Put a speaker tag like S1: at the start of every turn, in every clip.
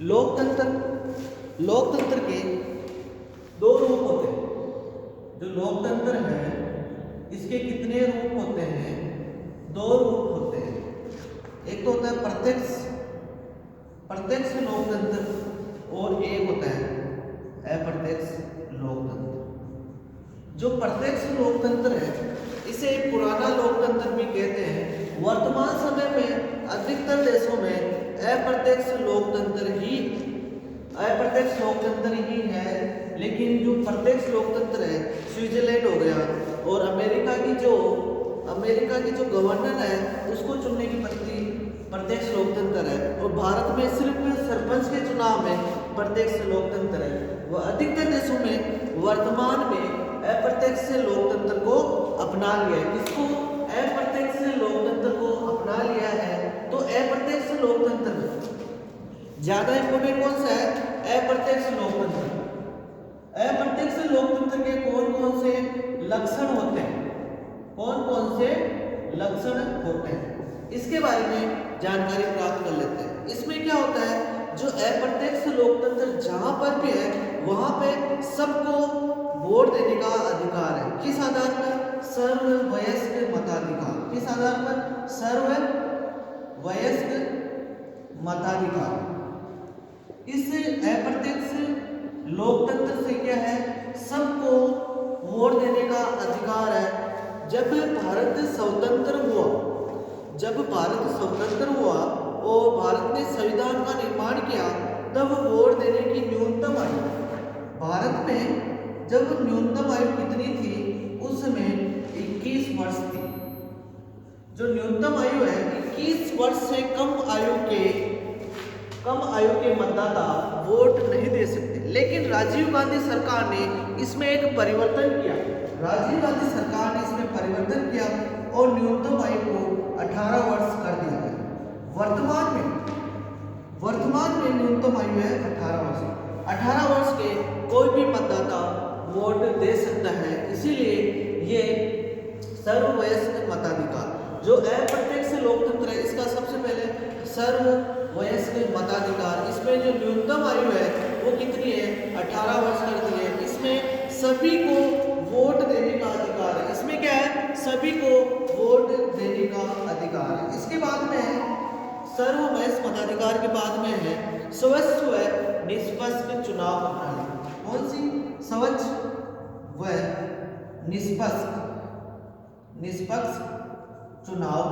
S1: लोकतंत्र लोकतंत्र के दो रूप होते हैं। जो लोकतंत्र है इसके कितने रूप होते हैं? दो रूप होते हैं। एक तो होता है प्रत्यक्ष लोकतंत्र और एक होता है अप्रत्यक्ष लोकतंत्र। जो प्रत्यक्ष लोकतंत्र है इसे पुराना लोकतंत्र भी कहते हैं। वर्तमान समय में अधिकतर देशों में अप्रत्यक्ष लोकतंत्र ही है, लेकिन जो प्रत्यक्ष लोकतंत्र है स्विट्जरलैंड हो गया और अमेरिका की जो गवर्नर है उसको चुनने की पद्धति प्रत्यक्ष लोकतंत्र है। और भारत में सिर्फ सरपंच के चुनाव में प्रत्यक्ष लोकतंत्र है। वह अधिकतर देशों में वर्तमान में अप्रत्यक्ष लोकतंत्र को अपना लिया है। किसको? अप्रत्यक्ष लोकतंत्र को अपना लिया है। तो अप्रत्यक्ष लोकतंत्र ज्यादा इंपोर्टेंट कौन सा है? अप्रत्यक्ष लोकतंत्र। अप्रत्यक्ष लोकतंत्र के कौन कौन से लक्षण होते हैं? इसके बारे में जानकारी प्राप्त कर लेते हैं। इसमें क्या होता है? जो अप्रत्यक्ष लोकतंत्र जहां पर भी है वहां पे सबको वोट देने का अधिकार है। किस आधार पर? सर्ववयस्क मताधिकार। किस आधार पर? सर्ववयस्क मताधिकार। इस अप्रत्यक्ष लोकतंत्र से क्या है? सबको वोट देने का अधिकार है। जब भारत स्वतंत्र हुआ और भारत ने संविधान का निर्माण किया तब वोट देने की न्यूनतम आयु भारत में जब न्यूनतम आयु कितनी थी? उस समय 21 वर्ष थी। जो न्यूनतम आयु है 21 वर्ष से कम आयु के मतदाता वोट नहीं दे सकते। लेकिन राजीव गांधी सरकार ने इसमें एक परिवर्तन किया। और न्यूनतम आयु को 18 वर्ष कर दिया गया। वर्तमान में न्यूनतम आयु है 18 वर्ष। 18 वर्ष के कोई भी मतदाता वोट दे सकता है। इसीलिए ये सर्ववयस्क मताधिकार जो अप्रत्यक्ष लोकतंत्र है इसका सबसे पहले सर्ववयस्क मताधिकार। इसमें जो न्यूनतम आयु है वो कितनी है? 18 वर्ष कर दी है। इसमें सभी को वोट देने का अधिकार है। इसमें क्या है? सभी को वोट देने का अधिकार है। इसके बाद में है सर्ववयस्क मताधिकार के बाद में है स्वच्छ व निष्पक्ष चुनाव प्रणाली। कौन सी? स्वच्छ व निष्पक्ष चुनाव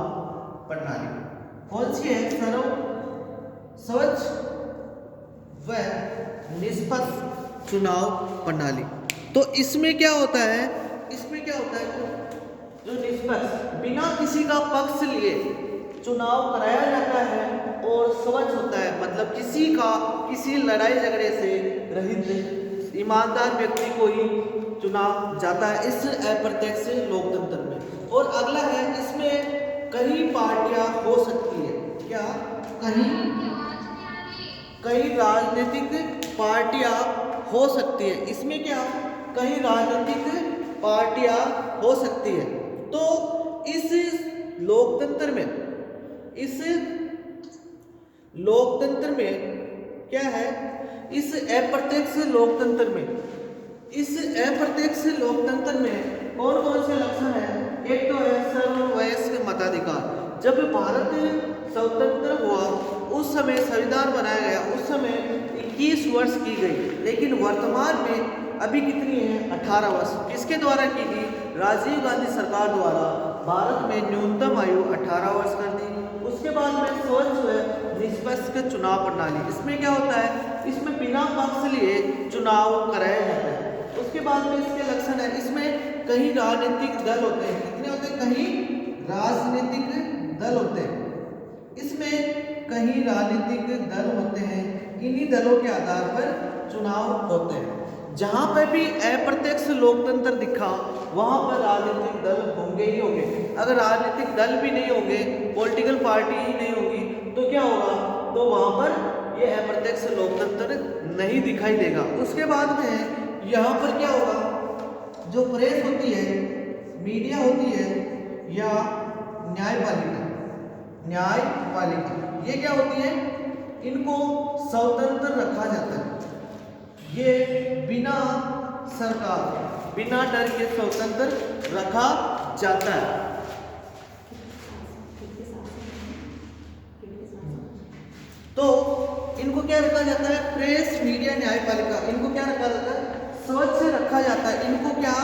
S1: प्रणाली। कौन सी है? स्वच्छ व निष्पक्ष चुनाव प्रणाली। तो इसमें क्या होता है? जो निष्पक्ष बिना किसी का पक्ष लिए चुनाव कराया जाता है और स्वच्छ होता है, मतलब किसी लड़ाई झगड़े से रहित ईमानदार व्यक्ति को ही चुना जाता है इस अप्रत्यक्ष लोकतंत्र में। और अगला है इसमें कई पार्टियां हो सकती है। क्या? कई राजनीतिक पार्टियां हो सकती है। इसमें क्या? कई राजनीतिक पार्टियां हो सकती है। तो इस लोकतंत्र में क्या है? इस अप्रत्यक्ष लोकतंत्र में कौन कौन से लक्षण है? एक तो है सर्ववयस्क मताधिकार। जब भारत स्वतंत्र हुआ उस समय संविधान बनाया गया, उस समय 21 वर्ष की गई, लेकिन वर्तमान में अभी कितनी है? 18 वर्ष। किसके द्वारा की गई? राजीव गांधी सरकार द्वारा भारत में न्यूनतम आयु 18 वर्ष कर दी। उसके बाद में स्वच्छ व निष्पक्ष चुनाव प्रणाली। इसमें क्या होता है? इसमें बिना पक्ष लिए चुनाव कराया जाता है। उसके बाद में इसके लक्षण है इसमें कई राजनीतिक दल होते हैं। कितने होते हैं? कई राजनीतिक दल होते हैं। इसमें कई राजनीतिक दल होते हैं। इन्हीं दलों के आधार पर चुनाव होते हैं। जहां पर भी अप्रत्यक्ष लोकतंत्र दिखा वहां पर राजनीतिक दल होंगे ही होंगे। अगर राजनीतिक दल भी नहीं होंगे, पॉलिटिकल पार्टी ही नहीं होगी तो क्या होगा? तो वहां पर ये अप्रत्यक्ष लोकतंत्र नहीं दिखाई देगा। उसके बाद में यहाँ पर क्या होगा? जो प्रेस होती है, मीडिया होती है या न्यायपालिका, ये क्या होती है? इनको स्वतंत्र रखा जाता है। ये बिना सरकार, बिना डर के स्वतंत्र रखा जाता है। तो इनको क्या रखा जाता है? प्रेस, मीडिया, न्यायपालिका, इनको क्या रखा जाता है? स्वच्छ रखा जाता है। इनको क्या,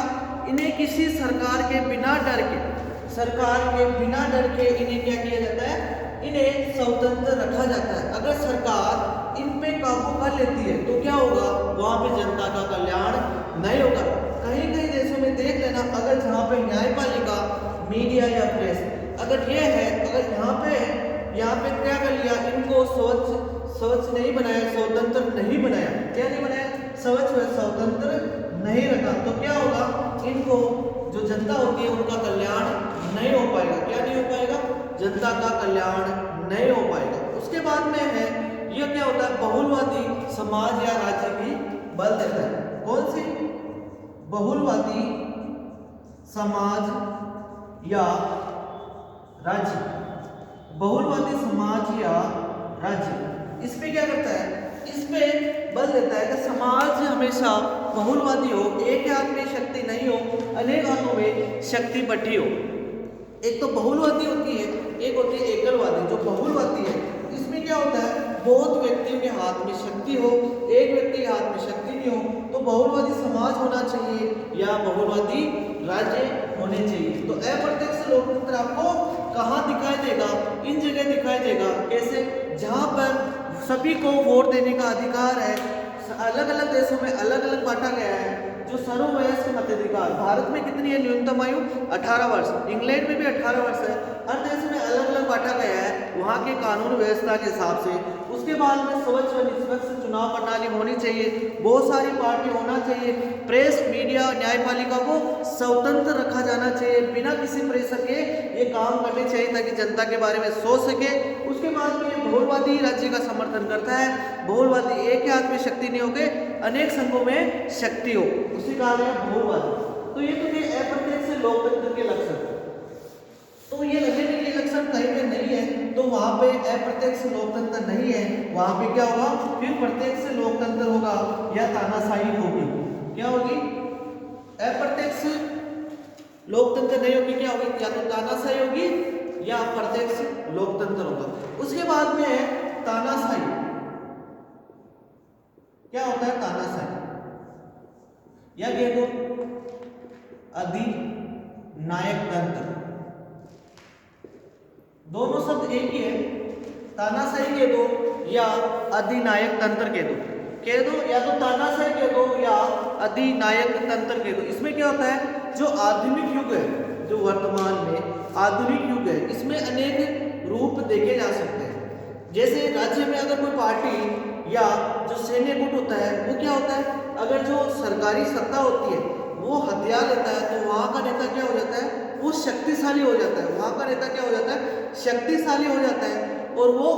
S1: इन्हें किसी सरकार के बिना डर के, सरकार के बिना डर के इन्हें क्या किया जाता है? इन्हें स्वतंत्र रखा जाता है। अगर सरकार इन पे काबू कर लेती है तो क्या होगा? वहां पे जनता का कल्याण नहीं होगा। कहीं कहीं देशों में देख लेना, अगर जहाँ पे न्यायपालिका, मीडिया या प्रेस अगर ये है, अगर यहाँ पे क्या कर लिया? इनको स्वच्छ नहीं बनाया, स्वतंत्र नहीं बनाया। क्या नहीं बनाया? स्वच्छ व स्वतंत्र नहीं रखा, तो क्या होगा? इनको जो जनता होती है उनका कल्याण नहीं हो पाएगा। क्या नहीं हो पाएगा? जनता का कल्याण नहीं हो पाएगा। उसके बाद में है, यह क्या होता है? बहुलवादी समाज या राज्य की बल देता है। कौन सी? बहुलवादी समाज या राज्य, बहुलवादी समाज या राज्य, इस पे क्या करता है? इस पे बल देता है कि समाज हमेशा बहुलवादी हो, एक हाथ में शक्ति नहीं हो, अनेक हाथों में शक्ति बटी हो। एक तो बहुलवादी होती है, एक होती है एकलवादी। जो बहुलवादी है इसमें क्या होता है? बहुत व्यक्तियों के हाथ में शक्ति हो, एक व्यक्ति के हाथ में शक्ति नहीं हो। तो बहुलवादी समाज होना चाहिए या बहुलवादी राज्य होने चाहिए। तो अप्रत्यक्ष लोकतंत्र आपको कहाँ दिखाई देगा? इन जगह दिखाई देगा। कैसे? जहाँ पर सभी को वोट देने का अधिकार है। अलग अलग देशों में अलग अलग बांटा गया है। जो सर्ववयस्क मताधिकार, भारत में कितनी है न्यूनतम आयु? 18 वर्ष। इंग्लैंड में भी 18 वर्ष है। हर देश में अलग अलग बांटा गया है वहाँ के कानून व्यवस्था के हिसाब से। उसके बाद में स्वच्छ व निष्पक्ष चुनाव प्रणाली होनी चाहिए, बहुत सारी पार्टी होना चाहिए, प्रेस, मीडिया, न्यायपालिका को स्वतंत्र रखा जाना चाहिए, बिना किसी प्रेशर के ये काम करने चाहिए ताकि जनता के बारे में सोच सके। उसके बाद में ये बहुलवादी राज्य का समर्थन करता है। बहुलवादी, एक के हाथ में शक्ति नहीं होगी, अनेक संघों में शक्ति हो, उसी का नाम है बहुलवादी। तो ये तो ये अप्रत्यक्ष लोकतंत्र के लक्षण। तो ये लगे कि ये लक्षण कहीं पे नहीं है तो वहां पे अप्रत्यक्ष लोकतंत्र नहीं है। वहां पे क्या होगा? फिर प्रत्यक्ष लोकतंत्र होगा या तानाशाही होगी। क्या होगी? अप्रत्यक्ष लोकतंत्र नहीं होगी, क्या होगी? या तो तानाशाही होगी या प्रत्यक्ष लोकतंत्र होगा। उसके बाद में है तानाशाही। क्या होता है तानाशाही? या कह दो अधिनायक तंत्र, दोनों शब्द एक ही है। तानाशाही कह दो या अधिनायक तंत्र कह दो या तो तानाशाही कह दो या अधिनायक तंत्र कह दो। इसमें क्या होता है? जो आधुनिक युग है, जो वर्तमान में आधुनिक युग है, इसमें अनेक रूप देखे जा सकते हैं। जैसे राज्य में अगर कोई पार्टी या जो सैन्य गुट होता है वो क्या होता है? अगर जो सरकारी सत्ता होती है वो हथियार लेता है तो वहाँ का नेता क्या हो जाता है? वो शक्तिशाली हो जाता है। वहाँ का नेता क्या हो जाता है? शक्तिशाली हो जाता है और वो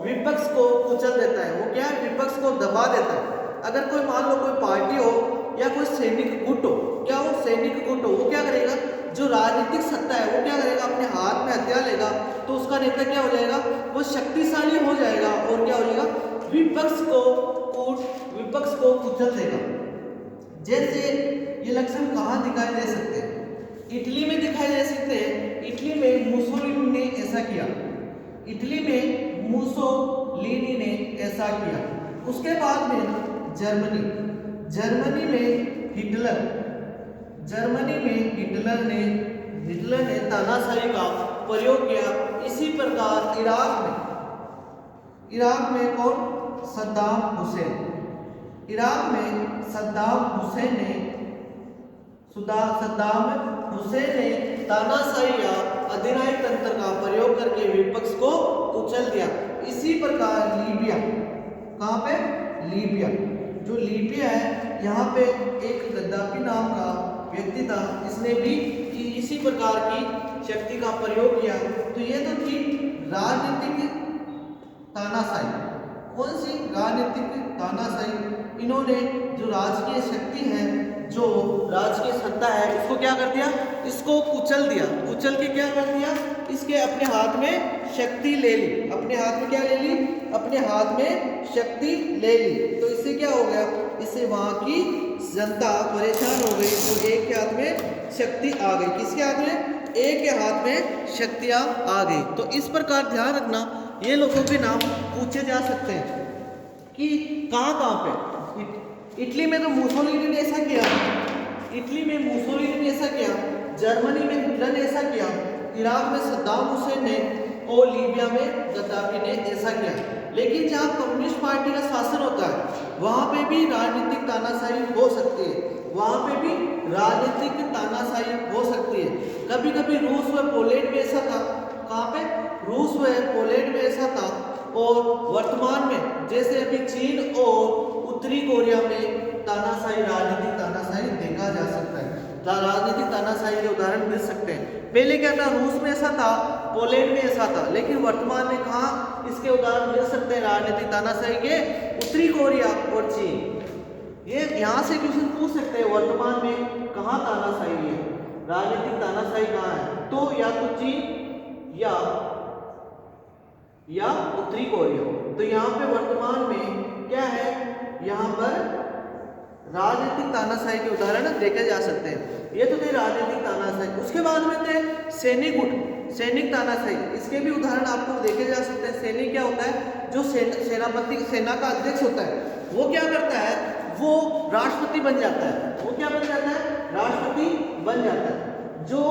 S1: विपक्ष को कुचल देता है। वो क्या है? विपक्ष को दबा देता है। अगर कोई मान लो कोई पार्टी हो या कोई सैनिक गुट हो, क्या हो? सैनिक गुट हो, वो क्या करेगा? जो राजनीतिक सत्ता है वो क्या करेगा? अपने हाथ में हथियार लेगा तो उसका नेता क्या हो जाएगा? वो शक्तिशाली हो जाएगा और क्या हो जाएगा? विपक्ष को कुचल देगा। जैसे ये लक्षण कहाँ दिखाई दे सकते हैं? इटली में दिखाई दे सकते हैं। इटली में मुसोलिनी ने ऐसा किया। इटली में मुसोलिनी ने ऐसा किया। उसके बाद में जर्मनी में हिटलर ने तानाशाही का प्रयोग किया। इसी प्रकार इराक में कौन? सद्दाम हुसैन। इराक में सद्दाम हुसैन ने तानाशाही या अधिनायक तंत्र का प्रयोग करके विपक्ष को कुचल दिया। इसी प्रकार लीबिया, कहाँ पे? लीबिया, जो लीबिया है यहाँ पे एक गद्दाफी नाम का व्यक्ति था, इसने भी इसी प्रकार की शक्ति का प्रयोग किया। तो ये तो थी राजनीतिक तानाशाही। कौन सी राजनीतिक तानाशाही। इन्होंने जो राजकीय शक्ति है, जो राजकीय सत्ता है, इसको क्या कर दिया, इसको कुचल दिया। कुचल के क्या कर दिया, इसके अपने हाथ में शक्ति ले ली। अपने हाथ में क्या ले ली, अपने हाथ में शक्ति ले ली। तो इससे क्या हो गया, इससे वहां की जनता परेशान हो गई और एक के हाथ में शक्ति आ गई। किसके हाथ में, एक के हाथ में शक्तियां आ गई। तो इस प्रकार ध्यान रखना, ये लोगों के नाम पूछे जा सकते हैं कि कहाँ पे। इटली में तो मुसोलिनी ने ऐसा किया, इटली में मुसोलिनी ने ऐसा किया, जर्मनी में हिटलर ने ऐसा किया, इराक में सद्दाम हुसैन ने और लीबिया में गद्दाफी ने ऐसा किया। लेकिन जहाँ कम्युनिस्ट पार्टी का शासन होता है वहाँ पे भी राजनीतिक तानाशाही हो सकती है, वहाँ पे भी राजनीतिक तानाशाही हो सकती है। कभी कभी रूस व पोलैंड में ऐसा था, कहाँ पे, रूस व पोलैंड में ऐसा था। और वर्तमान में जैसे अभी चीन और उत्तरी कोरिया में तानाशाही, राजनीतिक तानाशाही देखा जा सकता है। राजनीतिक तानाशाही के उदाहरण मिल सकते हैं। पहले क्या था, रूस में ऐसा था, पोलैंड में ऐसा था, लेकिन वर्तमान में कहाँ इसके उदाहरण मिल सकते हैं राजनीतिक तानाशाही के, उत्तरी कोरिया और चीन। ये यहाँ से क्वेश्चन पूछ सकते हैं, वर्तमान में कहाँ तानाशाही है, राजनीतिक तानाशाही कहाँ है, तो या तो चीन या उत्तरी कोरिया। तो यहाँ पे वर्तमान में क्या है, यहाँ पर राजनीतिक तानाशाही के उदाहरण देखे जा सकते हैं। ये तो थे राजनीतिक तानाशाही। उसके बाद में थे सैनिक गुट, सैनिक तानाशाही। इसके भी उदाहरण आपको देखे जा सकते हैं। सैनिक क्या होता है, जो सेनापति, सेना का अध्यक्ष होता है, वो क्या करता है, वो राष्ट्रपति बन जाता है। वो क्या बन जाता है, राष्ट्रपति बन जाता है। जो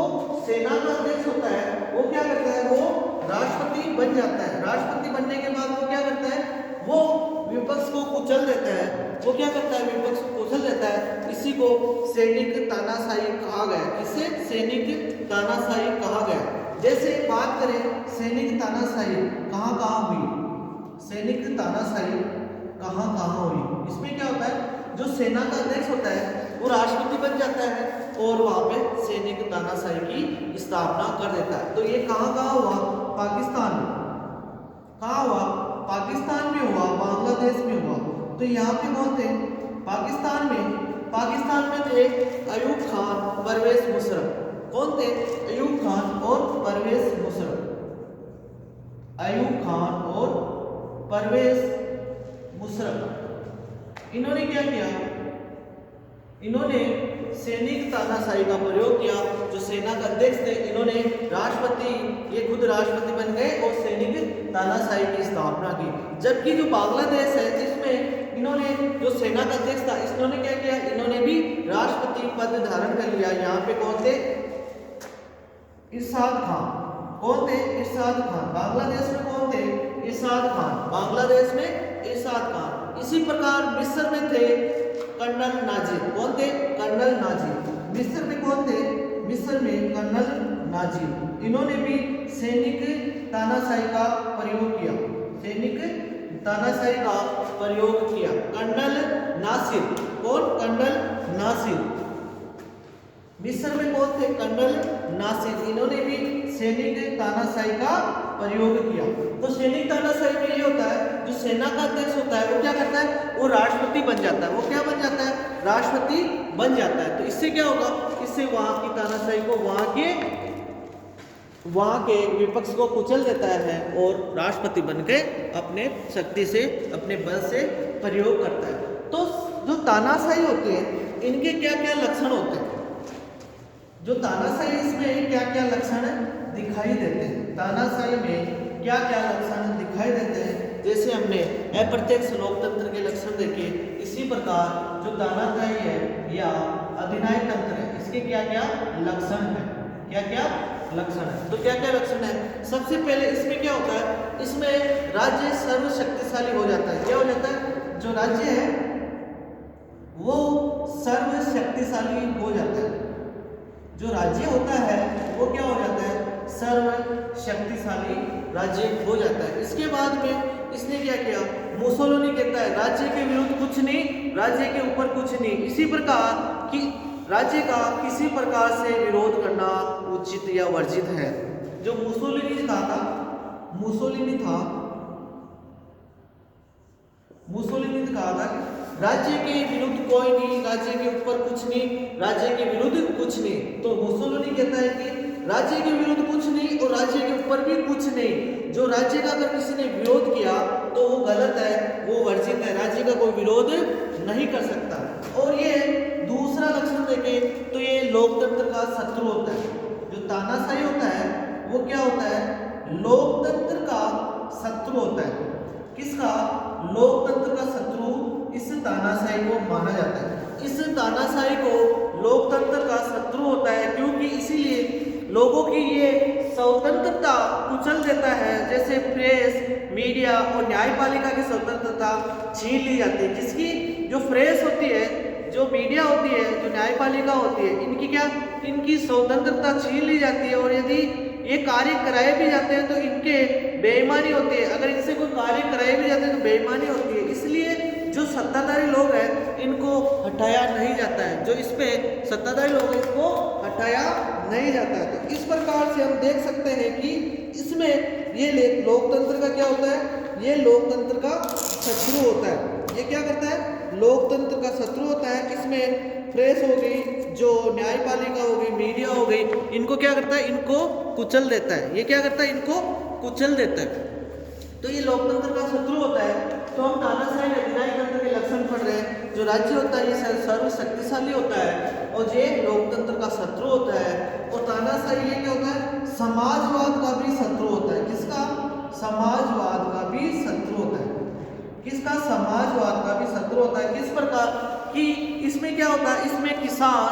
S1: सेना का अध्यक्ष होता है वो क्या करता है, वो राष्ट्रपति बन जाता है। राष्ट्रपति बनने के बाद वो क्या करता है, वो विपक्ष को कुचल देता है। वो क्या करता है, विपक्ष को कुचल देता है। इसी को सैनिक तानाशाही कहा गया। इसे सैनिक तानाशाही कहा गया। जैसे बात करें सैनिक तानाशाही कहाँ कहाँ हुई, सैनिक तानाशाही कहाँ कहाँ हुई, इसमें क्या होता है, जो सेना का अध्यक्ष होता है वो राष्ट्रपति बन जाता है और वहाँ पे सैनिक तानाशाही की स्थापना कर देता है। तो ये कहाँ कहाँ हुआ, पाकिस्तान में। कहाँ हुआ, पाकिस्तान में हुआ, बांग्लादेश में हुआ। तो यहाँ पे कौन थे, पाकिस्तान में थे अयूब खान, परवेज मुशर्रफ। कौन थे, अयूब खान और परवेज मुशर्रफ। अयूब खान और परवेज मुशर्रफ, इन्होंने क्या किया, इन्होंने सैनिक तानाशाही का प्रयोग किया। जो सेना के अध्यक्ष थे, इन्होंने राष्ट्रपति, ये खुद राष्ट्रपति बन गए और सैनिक तानाशाही की स्थापना की। जबकि जो बांग्लादेश है, इसमें इन्होंने, जो सेना का अध्यक्ष था, इन्होंने क्या किया, इन्होंने भी राष्ट्रपति पद धारण कर लिया। यहाँ पे कौन थे, इरशाद खान। कौन थे, इरशाद खान। बांग्लादेश में कौन थे, इरशाद खान। बांग्लादेश में इरशाद खान। इसी प्रकार मिस्र में थे कर्नल नाजिर। कौन थे, कर्नल नाजिर। मिस्र में कौन थे, मिस्र में कर्नल नाजिर। इन्होंने भी सैनिक तानाशाही का प्रयोग किया, सैनिक तानाशाही का प्रयोग किया। कर्नल नासिर, कौन, कर्नल नासिर। मिस्र में कौन थे, कर्नल नासिर। इन्होंने भी सैनिक तानाशाही का प्रयोग किया। तो सैनिक तानाशाही में ये होता है, जो सेना का अध्यक्ष होता है वो क्या करता है, वो राष्ट्रपति बन जाता है। वो क्या बन जाता है, राष्ट्रपति बन जाता है। तो इससे क्या होगा, इससे वहां की तानाशाही को, वहां के विपक्ष को कुचल देता है और राष्ट्रपति बनके अपने शक्ति से, अपने बल से प्रयोग करता है। तो जो तानाशाही होती है, इनके क्या क्या लक्षण होते हैं, जो तानाशाही, इसमें क्या क्या लक्षण दिखाई देते हैं, तानाशाही में क्या क्या लक्षण दिखाई देते हैं। जैसे हमने अप्रत्यक्ष लोकतंत्र के लक्षण देखे, इसी प्रकार जो तानाशाही है या अधिनायक तंत्र है, इसके क्या क्या लक्षण है, क्या क्या लक्षण है। तो क्या क्या लक्षण है, सबसे पहले इसमें क्या होता है, इसमें राज्य सर्वशक्तिशाली हो जाता है। क्या हो जाता है, जो राज्य है वो सर्वशक्तिशाली हो जाता है। जो राज्य होता है वो क्या हो जाता है, सर्वशक्तिशाली राज्य हो जाता है। इसके बाद में इसने क्या किया, मुसोलिनी कहता है राज्य के विरुद्ध कुछ नहीं, राज्य के ऊपर कुछ नहीं। इसी प्रकार कि राज्य का किसी प्रकार से विरोध करना उचित या वर्जित है। जो मुसोलिनी था, मुसोलिनी था, कहा था राज्य के विरुद्ध कोई नहीं, राज्य के ऊपर कुछ नहीं, राज्य के विरुद्ध कुछ नहीं। तो मुसोलिनी कहता है कि राज्य के विरुद्ध कुछ नहीं और राज्य के ऊपर भी कुछ नहीं। जो राज्य का अगर किसी ने विरोध किया तो वो गलत है, वो वर्जित है, राज्य का कोई विरोध नहीं कर सकता। और ये दूसरा लक्षण देखें तो ये लोकतंत्र का शत्रु होता है। जो तानाशाही होता है वो क्या होता है, लोकतंत्र का शत्रु होता है। किसका? लोकतंत्र का शत्रु इस तानाशाही को माना जाता है। इस तानाशाही को लोकतंत्र का शत्रु होता है क्योंकि इसीलिए लोगों की ये स्वतंत्रता कुचल देता है। जैसे प्रेस, मीडिया और न्यायपालिका की स्वतंत्रता छीन ली जाती है। किसकी? जो प्रेस होती है, जो मीडिया होती है, जो न्यायपालिका होती है, इनकी क्या, इनकी स्वतंत्रता छीन ली जाती है। और यदि ये कार्य कराए भी जाते हैं तो इनके बेईमानी होती है। अगर इनसे कोई कार्य कराए भी जाते हैं तो बेईमानी होती है। इसलिए जो सत्ताधारी लोग हैं इनको हटाया नहीं जाता है। जो इस पे सत्ताधारी लोग हैं इनको हटाया नहीं जाता है। तो इस प्रकार से हम देख सकते हैं कि इसमें ये लोकतंत्र का क्या होता है, ये लोकतंत्र का शत्रु होता है। ये क्या करता है? लोकतंत्र का शत्रु होता है। इसमें प्रेस हो गई, जो न्यायपालिका हो गई, मीडिया हो गई, इनको क्या करता है? इनको कुचल देता है। ये क्या करता है? इनको कुचल देता है। तो ये लोकतंत्र का शत्रु होता है। तो हम तानाशाही अधिनायक तंत्र के लक्षण पढ़ रहे हैं। जो राज्य होता है ये सर्वशक्तिशाली होता है और ये लोकतंत्र का शत्रु होता है। और तानाशाही ये क्या होता है? समाजवाद का भी शत्रु होता है। किसका? समाजवाद का भी शत्रु होता है। किसका? समाजवाद का भी शत्रु होता है। किस प्रकार कि इसमें क्या होता है? इसमें किसान,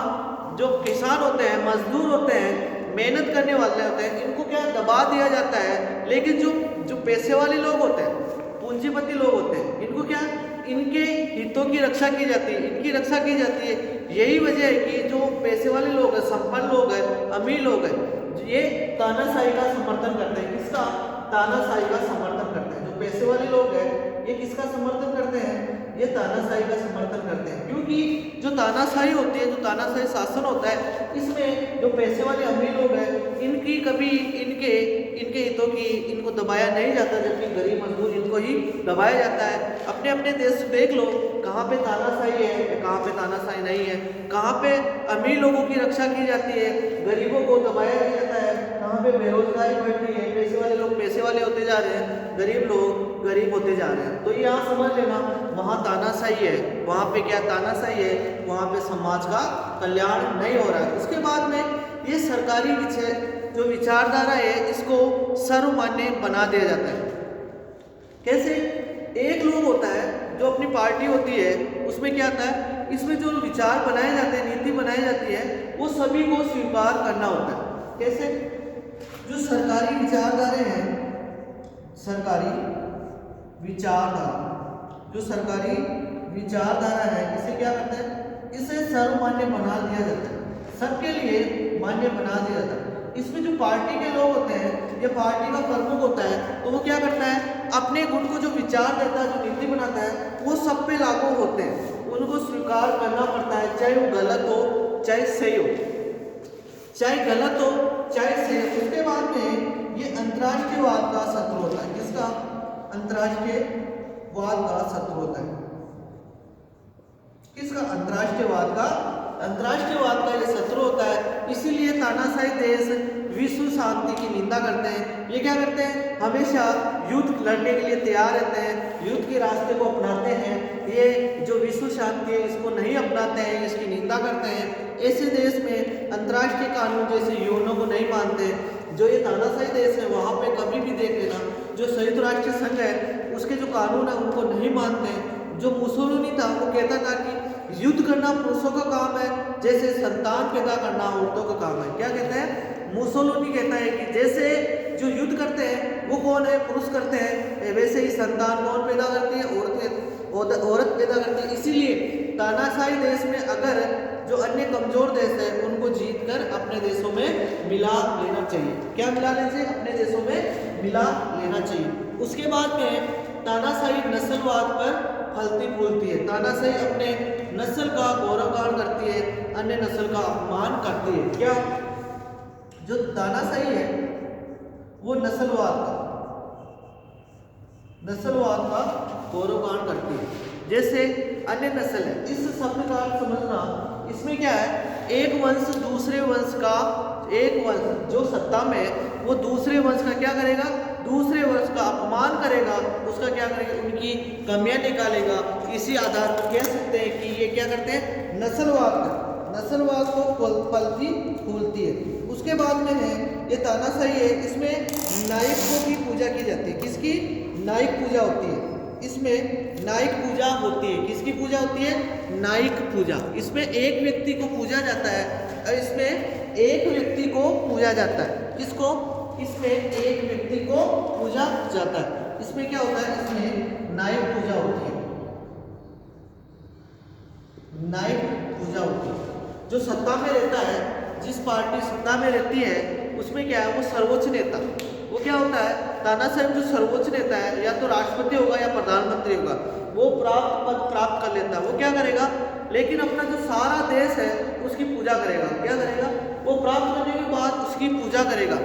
S1: जो किसान होते हैं, मजदूर होते हैं, मेहनत करने वाले होते हैं, इनको क्या दबा दिया जाता है। लेकिन जो पैसे वाले लोग होते हैं, पूंजीपति लोग होते हैं, इनको क्या, इनके हितों की रक्षा की जाती है, इनकी रक्षा की जाती है। यही वजह है कि जो पैसे वाले लोग हैं, संपन्न लोग हैं, अमीर लोग हैं, ये तानाशाही का समर्थन करते हैं। किसका? तानाशाही का समर्थन करते हैं। जो पैसे वाले लोग हैं ये किसका समर्थन करते हैं? ये तानाशाही का समर्थन करते हैं। क्योंकि जो तानाशाही होती है, जो तानाशाही शासन होता है, इसमें जो पैसे वाले अमीर लोग हैं इनकी कभी इनके हितों की इनको दबाया नहीं जाता, जबकि गरीब मजदूर इनको ही दबाया जाता है। अपने अपने देश देख लो, कहाँ पे तानाशाही है, कहाँ पे तानाशाही नहीं है, कहाँ पे अमीर लोगों की रक्षा की जाती है, गरीबों को दबाया जाता है, कहाँ पे बेरोजगारी बढ़ रही है, पैसे वाले लोग पैसे वाले होते जा रहे हैं, गरीब लोग गरीब होते जा रहे हैं। तो ये यहाँ समझ लेना, वहाँ तानाशाही है, वहाँ पे क्या तानाशाही है, वहाँ पे समाज का कल्याण नहीं हो रहा है। उसके बाद में ये सरकारी विषय जो विचारधारा है इसको सर्वमान्य बना दिया जाता है। कैसे? एक लोग होता है जो अपनी पार्टी होती है, उसमें क्या आता है, इसमें जो विचार बनाए जाते हैं, नीति बनाई जाती है, वो सभी को स्वीकार करना होता है। कैसे? जो सरकारी विचारधारे हैं, सरकारी विचारधारा, जो सरकारी विचारधारा है, इसे क्या करते हैं? इसे सर्वमान्य बना दिया जाता है, सबके लिए मान्य बना दिया जाता है। इसमें जो पार्टी के लोग होते हैं, ये पार्टी का प्रमुख होता है, तो वो क्या करता है? अपने गुण को जो विचार देता है, जो नीति बनाता है, वो सब पे लागू होते हैं, उनको स्वीकार करना पड़ता है, चाहे वो गलत हो चाहे सही हो, चाहे गलत हो चाहे सही हो। उसके बाद में ये अंतर्राष्ट्रीयवाद का शत्रु होता है। किसका? अंतर्राष्ट्रीयवाद का शत्रु होता है। किसका? अंतर्राष्ट्रीयवाद का ये शत्रु होता है। इसीलिए तानाशाही देश विश्व शांति की निंदा करते हैं। ये क्या करते हैं? हमेशा युद्ध लड़ने के लिए तैयार रहते हैं, युद्ध के रास्ते को अपनाते हैं। ये जो विश्व शांति है इसको नहीं अपनाते हैं, इसकी निंदा करते हैं। ऐसे देश में अंतर्राष्ट्रीय कानून जैसे यूएनओ को नहीं मानते। जो ये तानाशाही देश है वहाँ पे कभी भी देख लेना, जो संयुक्त राष्ट्र संघ है उसके जो कानून है उनको नहीं मानते। जो मुसोलिनी था वो कहता था कि युद्ध करना पुरुषों का काम है, जैसे संतान पैदा करना औरतों का काम है। क्या कहता है? मुसोलिनी कहता है कि जैसे जो युद्ध करते हैं वो कौन है? पुरुष करते हैं, वैसे ही संतान कौन पैदा करती है? औरत पैदा करती है। इसीलिए तानाशाही देश में अगर जो अन्य कमजोर देश है उनको जीतकर अपने देशों में मिला लेना चाहिए। क्या मिला लेना चाहिए? अपने देशों में मिला लेना चाहिए। उसके बाद में तानाशाही नस्लवाद पर फलती फूलती है। तानाशाही अपने नस्ल का गौरवगान करती है, अन्य नस्ल का अपमान करती है। क्या? जो तानाशाही है वो नस्लवाद का गौरवगान करती है। जैसे अन्य नस्ल है, इस शब्द का अर्थ समझना, इसमें क्या है, एक वंश दूसरे वंश का, एक वंश जो सत्ता में है वो दूसरे वंश का क्या करेगा, दूसरे वंश का अपमान करेगा, उसका क्या करेगा, उनकी कमियां निकालेगा। इसी आधार पर कह सकते हैं कि ये क्या करते हैं, नस्लवाद को पलती फूलती है। उसके बाद में है ये तानाशाही है, इसमें नायकों की पूजा की जाती है। किसकी, नायक पूजा होती है, इसमें नायक पूजा होती है। किसकी पूजा होती है, नायक पूजा। इसमें एक व्यक्ति को पूजा जाता है, और इसमें एक व्यक्ति को पूजा जाता है। किसको, इसमें एक व्यक्ति को पूजा जाता है। इसमें क्या होता है, इसमें नायक पूजा होती है, नायक पूजा होती है। जो सत्ता में रहता है, जिस पार्टी सत्ता में रहती है, उसमें क्या है, वो सर्वोच्च नेता, वो क्या होता है, तानाशाही में जो सर्वोच्च नेता है, या तो राष्ट्रपति होगा या प्रधानमंत्री होगा, वो पद प्राप्त कर लेता है। वो क्या करेगा, लेकिन अपना जो सारा देश है उसकी पूजा करेगा। क्या करेगा, वो प्राप्त करने के बाद उसकी पूजा करेगा।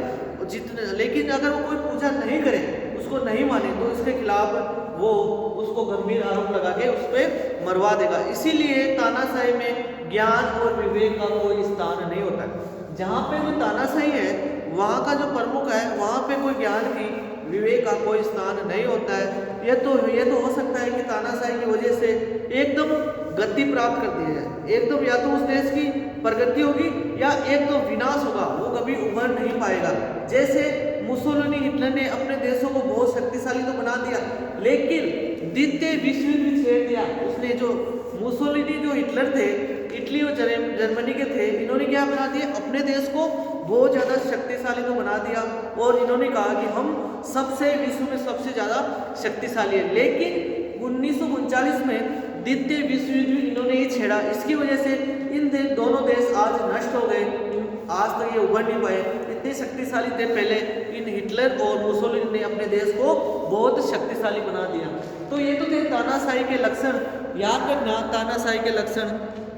S1: जितने, लेकिन अगर वो कोई पूजा नहीं करे, उसको नहीं माने, तो इसके खिलाफ वो उसको गंभीर आरोप लगा के उस पर मरवा देगा। इसीलिए तानाशाही में ज्ञान और विवेक का कोई स्थान नहीं होता है। जहाँ पे जो तानाशाही है, वहाँ का जो प्रमुख है, वहाँ पे कोई ज्ञान की, विवेक का कोई स्थान नहीं होता है। ये तो हो सकता है कि तानाशाही की वजह से एकदम गति प्राप्त कर दी जाए, एकदम या तो उस देश की प्रगति होगी या एकदम विनाश होगा, वो कभी उभर नहीं पाएगा। जैसे मुसोलिनी, हिटलर ने अपने देशों को बहुत शक्तिशाली तो बना दिया, लेकिन द्वितीय विश्व युद्ध भी छेड़ दिया उसने। जो मुसोलिनी, जो हिटलर थे, इटली और जर्मनी के थे, इन्होंने क्या बना दिया, अपने देश को बहुत ज़्यादा शक्तिशाली तो बना दिया, और इन्होंने कहा कि हम सबसे विश्व में सबसे ज़्यादा शक्तिशाली है। लेकिन 1939 में द्वितीय विश्व युद्ध इन्होंने ही छेड़ा। इसकी वजह से इन दोनों देश आज नष्ट हो गए, आज तक ये उभर नहीं पाए। इतने शक्तिशाली थे पहले, इन हिटलर और मुसोलिनी ने अपने देश को बहुत शक्तिशाली बना दिया। तो ये तो थे तानाशाही के लक्षण, याद रखना तानाशाही के लक्षण।